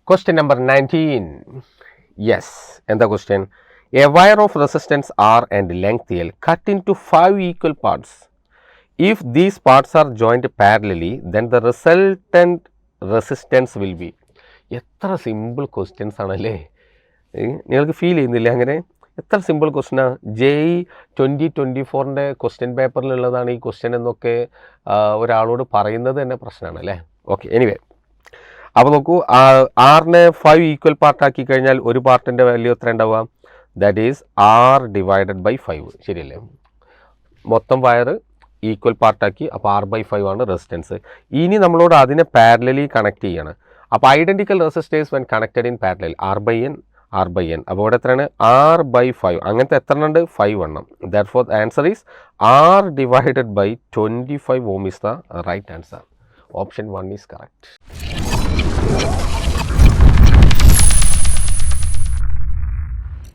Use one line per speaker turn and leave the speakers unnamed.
Question number 19. Yes, and the question. A wire of resistance R and length L cut into 5 equal parts. If these parts are joined parallelly, then the resultant resistance will be. എത്ര simple questions ആണല്ലേ, നിങ്ങൾക്ക് feel ചെയ്യുന്നില്ല അങ്ങനെ? എത്ര simple ക്വസ്റ്റ്യനാണ്. JEE 2024 question പേപ്പറിലുള്ളതാണ് ഈ question എന്നൊക്കെ ഒരാളോട് പറയുന്നത് തന്നെ പ്രശ്നമാണ് അല്ലേ. ഓക്കെ, എനിവേ, അപ്പോൾ നോക്കൂ, ആറിനെ 5 ഈക്വൽ പാർട്ടാക്കി കഴിഞ്ഞാൽ ഒരു പാർട്ടിൻ്റെ വാല്യൂ എത്ര ഉണ്ടാവുക? That is R divided by 5. ശരിയല്ലേ? മൊത്തം വയർ ഈക്വൽ പാർട്ടാക്കി, അപ്പോൾ R/5 ആണ് റെസിസ്റ്റൻസ്. ഇനി നമ്മളോട് അതിനെ പാരലലി കണക്ട് ചെയ്യണം. അപ്പോൾ identical resistors when connected in parallel R/N. അപ്പോൾ ഇവിടെ എത്രയാണ്? R/5. അങ്ങനത്തെ എത്ര ഉണ്ട്? 5 എണ്ണം. Therefore the answer is R divided by 25 ohm is the right answer. Option 1 is correct.